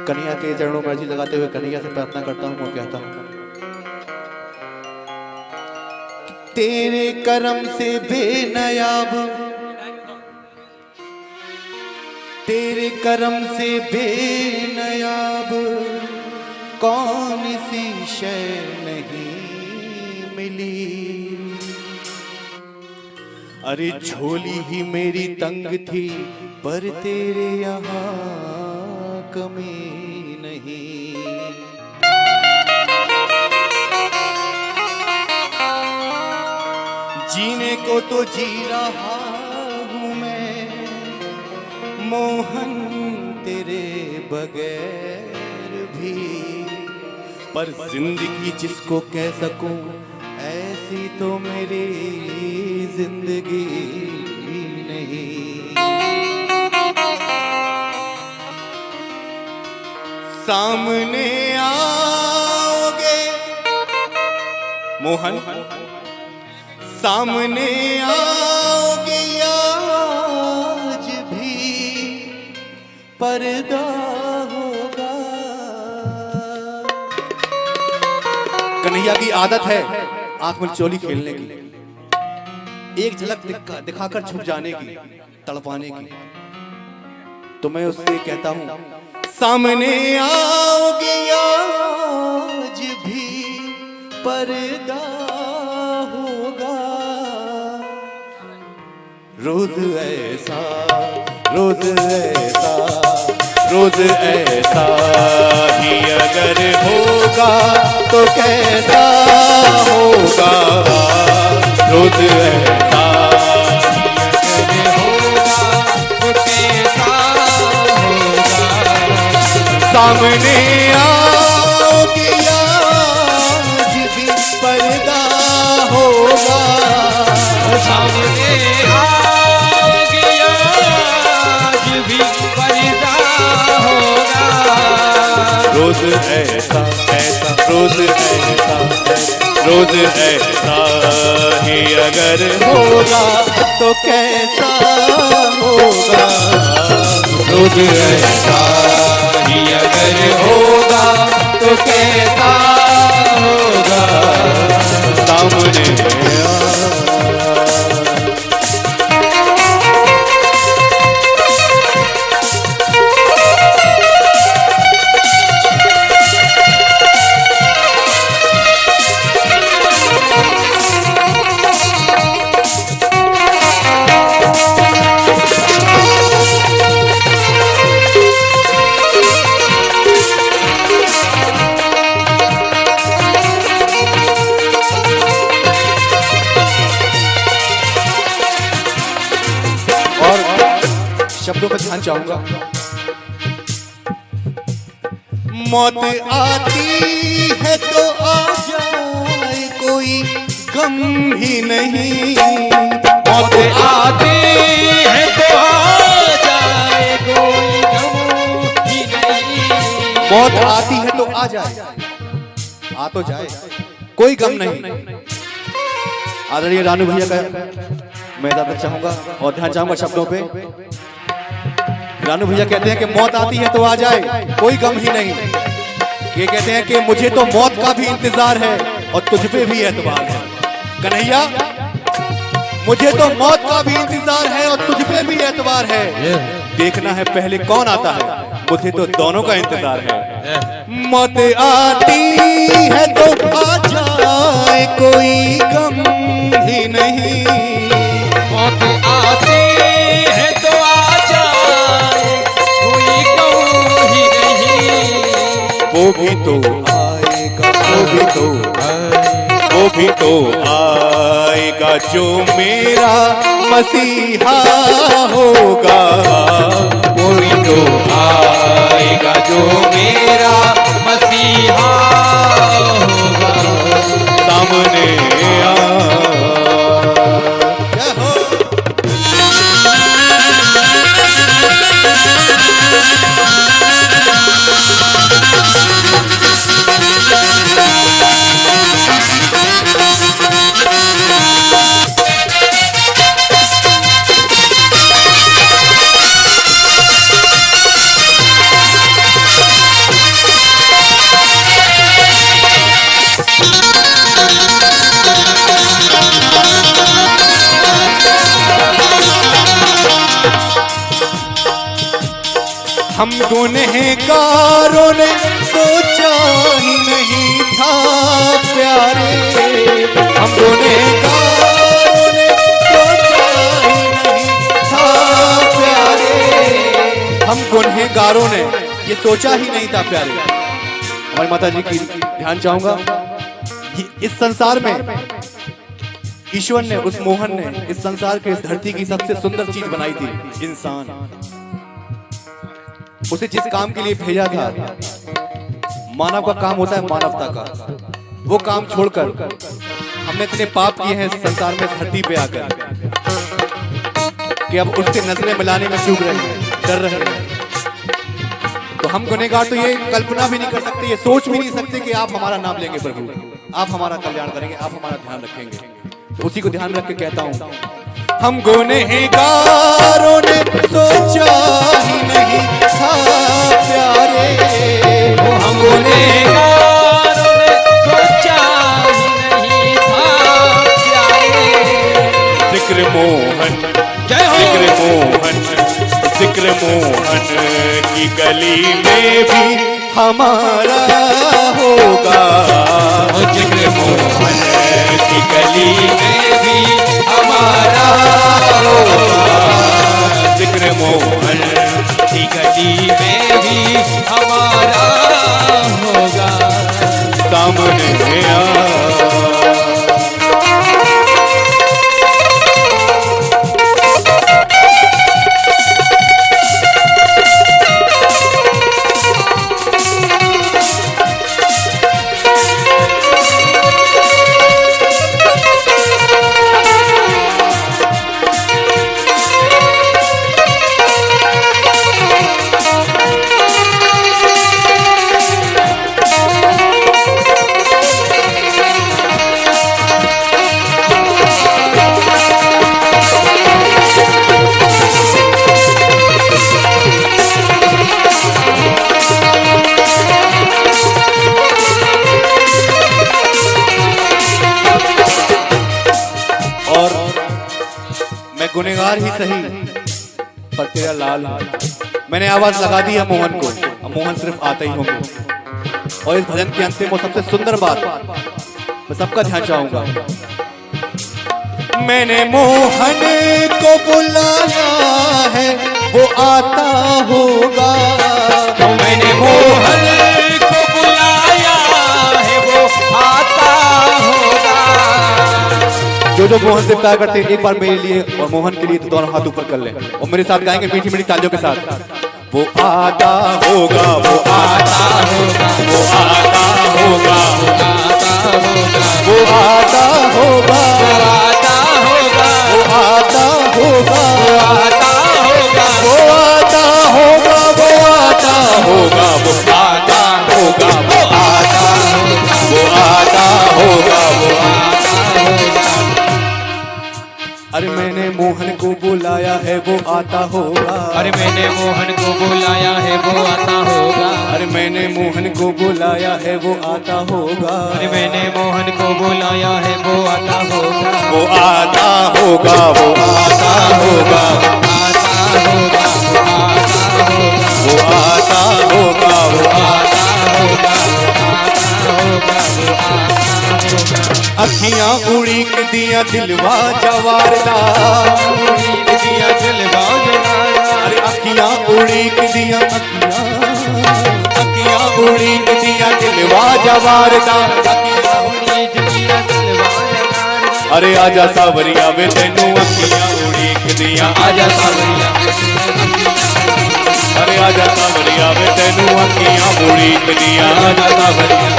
कन्हैया के चरणों में अर्जी लगाते हुए कन्हैया से प्रार्थना करता हूँ और कहता हूँ, तेरे करम से बेनयाब, तेरे करम से बेनयाब कौन सी शय नहीं मिली। अरे झोली ही मेरी तंग थी पर तेरे यहाँ कमी नहीं। जीने को तो जी रहा हूँ मैं मोहन तेरे बगैर भी, पर जिंदगी जिसको कह सकूं ऐसी तो मेरी जिंदगी नहीं। सामने आओगे मोहन, सामने आओगे आज भी पर्दा होगा। कन्हैया की आदत है आंख में चोली खेलने की, एक झलक दिखाकर छुप जाने की, तड़पाने की। तो मैं उससे कहता हूं, सामने आओगे आज भी पर्दा होगा। रोज ऐसा, रोज ऐसा, रोज ऐसा ही अगर होगा तो कैसा होगा। रोज ऐसा ही अगर होगा तो कैसा होगा। सामने आओगे आज भी पर्दा होगा। सामने आओगे आज भी पर्दा होगा। रोज ऐसा ऐसा, रोज ऐसा, रोज ऐसा ही अगर होगा तो कैसा होगा। रोज ऐसा ही अगर होगा तो कैसा होगा। सामने शब्दों पर ध्यान चाहूंगा। मौत आती है तो आ जाए कोई गम ही नहीं। मौत आती है तो आ जाए कोई गम ही नहीं। मौत आती है तो आ जाए, आ तो जाए कोई गम नहीं। आदरणीय रानू भैया का मैं ज्यादा चाहूंगा और ध्यान चाहूंगा शब्दों पे। रानू भैया कहते हैं कि मौत आती है तो आ जाए कोई गम ही नहीं। ये कहते हैं कि मुझे तो मौत का भी इंतजार है और तुझ पे भी एतबार है। कन्हैया, मुझे तो मौत का भी इंतजार है और तुझ पे भी एतबार है। देखना है पहले कौन आता है, मुझे तो दोनों का इंतजार है। मौत आती है तो आ जाए कोई गम ही नहीं। मौत आती है तो आ जाए कोई गम ही नहीं। वो भी तो आएगा, वो भी तो आएगा, वो भी तो आएगा जो मेरा मसीहा होगा। वो भी तो आएगा जो मेरा मसीहा होगा। सामने हम गुनहगारों ने सोचा ही नहीं था प्यारे, हम गुनहगारों ने सोचा ही नहीं था प्यारे, हम गुनहगारों ने ये सोचा ही नहीं था प्यारे। हमारी माता जी की ध्यान चाहूंगा, इस संसार में ईश्वर ने, उस मोहन ने इस संसार के, इस धरती की सबसे सुंदर चीज बनाई थी, इंसान। उसे जिस काम के लिए भेजा था, मानव का काम होता है मानवता का, वो काम छोड़कर हमने इतने पाप किए हैं इस संसार में, धरती पे आकर, कि अब उससे नजरें मिलाने में चूक रहे हैं, डर रहे हैं। तो हम गुनहगार तो ये कल्पना भी नहीं कर सकते, ये सोच भी नहीं सकते कि आप हमारा नाम लेंगे प्रभु, आप हमारा कल्याण करेंगे, आप हमारा ध्यान रखेंगे। तो उसी को ध्यान रख के कहता हूं, हम गुनहगारों ने सोचा ही नहीं था प्यारे, हम गुनहगारों ने सोचा ही नहीं था प्यारे। जिक्र मोहन, जिक्र मोहन, जिक्र मोहन की गली में भी हमारा होगा, जिक्र मोहन की गली में भी हमारा होगा, जिक्र मोहन की गली में भी हमारा होगा। सामने आ गुनहगार ही सही पर तेरा लाल। मैंने आवाज लगा दी है मोहन को, अब मोहन सिर्फ आते ही होंगे। और इस भजन के अंत में वो सबसे सुंदर बात मैं सबका ध्यान चाहूंगा, मैंने मोहन को बुलाया है वो आता होगा, मैंने मोहन को बुलाया है वो आता होगा। जो मोहन से प्यार करते हैं एक बार मेरे लिए और मोहन के लिए तो दोनों हाथ ऊपर कर लें और मेरे साथ गाएंगे मीठी मीठी तालियों के साथ। वो आता होगा, वो आता होगा, वो आता होगा, वो आता होगा, वो आता होगा, वो आता होगा, वो आता होगा, वो आता होगा, वो आता होगा, वो आता होगा, वो आता होगा, वो आता होगा, वो आता होगा। अरे मैंने मोहन को बुलाया है वो आता होगा, अरे मैंने मोहन को बुलाया है वो आता होगा, अरे मैंने मोहन को बुलाया है वो आता होगा, अरे मैंने मोहन को बुलाया है वो आता होगा, वो आता होगा, वो आता होगा, आता होगा, वो आता होगा, वो आता होगा, अखियां उड़ीक दिया दिलवा जवारदा, उड़ीक दिया दिलवा जवारदा, अरे अखियां उड़ीक दिया, अखियां उड़ीक दिया दिलवा जवारदा, उड़ीक दिया दिलवा जवारदा। अरे आजा सावरिया वे तेनू अखियां उड़ीक दिया, आजा सावरिया, अरे आजा सावरिया वे तेनू अखियां उड़ीक दिया, आजा सावरिया।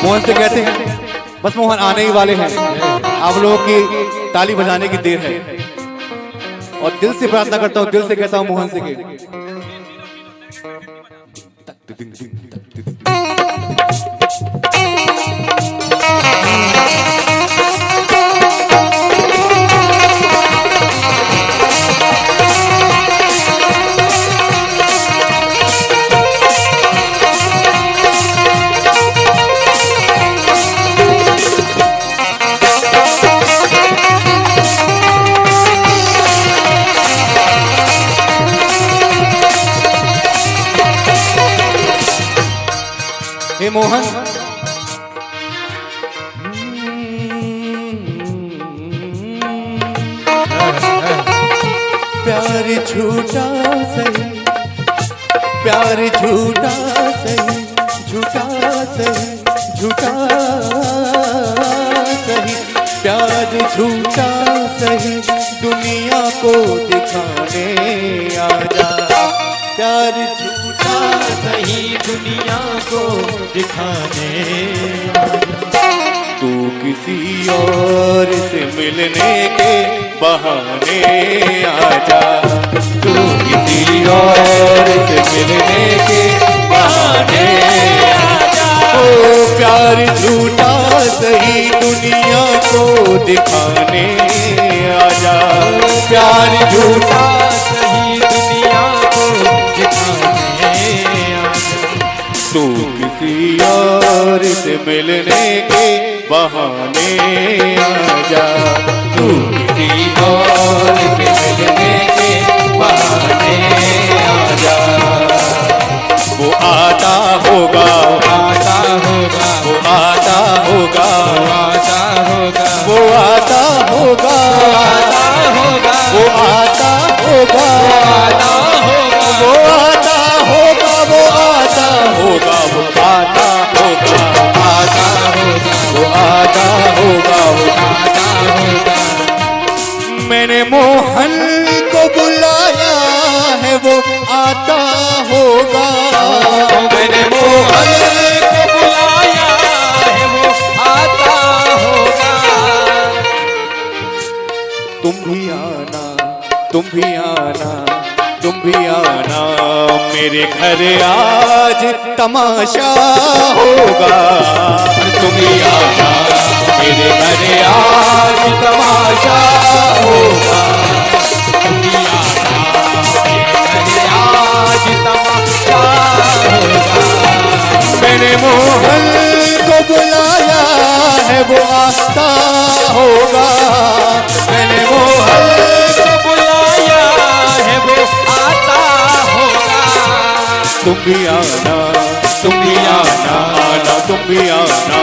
मोहन से कहते हैं बस मोहन आने ही वाले हैं, आप लोगों की ताली बजाने की देर है। और दिल से प्रार्थना करता हूँ, दिल से कहता हूँ मोहन से मोहन प्यार झूठा सही, प्यार झूठा सही, झूठा सही, झूठा सही, प्यार झूठा सही, दुनिया को दिखाने आजा। प्यार झूठा सही दुनिया को दिखाने तू किसी और से मिलने के बहाने आजा। तू किसी और से मिलने के बहाने आजा। ओ प्यार झूठा सही दुनिया को दिखाने आजा। प्यार झूठा सही दुनिया को दिखाने आजा। तू किसी और से मिलने के बहाने आजा। तू किसी और से मिलने के बहाने आजा। वो आता होगा, आता होगा, वो आता होगा, आता होगा, वो आता होगा, आता होगा, वो आता होगा, आता होगा, वो आता होगा, वो आता होगा, वो आता होगा, आता होगा, वो आता होगा, वो आता होगा। मैंने मोहन को बुलाया है, वो आता होगा। मैंने मोहन को बुलाया है, वो आता होगा। तुम भी आना, तुम भी आना, तुम भी आना, मेरे घर आज तमाशा होगा। तुम भी आना, मेरे घर आज तमाशा होगा। तुम भी आना, मेरे आज तमाशा होगा। मैंने मोहन को बुलाया है, वो आता होगा। मैंने मोहन को बुलाया है, वो आता होगा। तुम भी आना, तुम भी आना, आना तुम भी आना,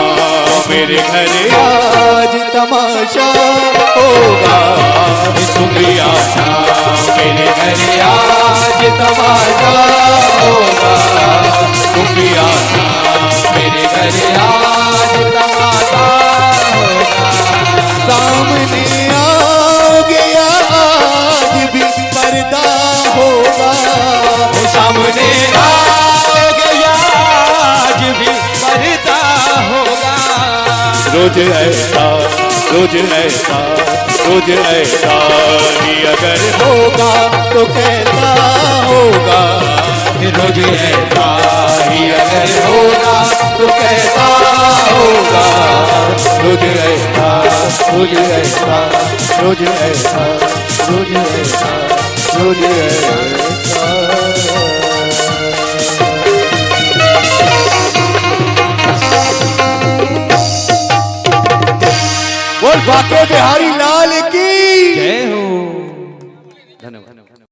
मेरे घर आज तमाशा होगा। तुम भी आना, मेरे घर आज तमाशा होगा। तुम भी आना, मेरे घर आज तमाशा होगा। सामने आओगे आज भी पर्दा होगा। सामने आओगे आज भी पर्दा होगा। रोज ऐसा, रोज ऐसा, रोज ऐसा ही अगर होगा तो कैसा होगा। रोज ऐसा ही अगर होगा तो कैसा होगा। रोज ऐसा, रोज ऐसा, रोज ऐसा, रोज ऐसा, रोज ऐसा। बोल बाके बिहारी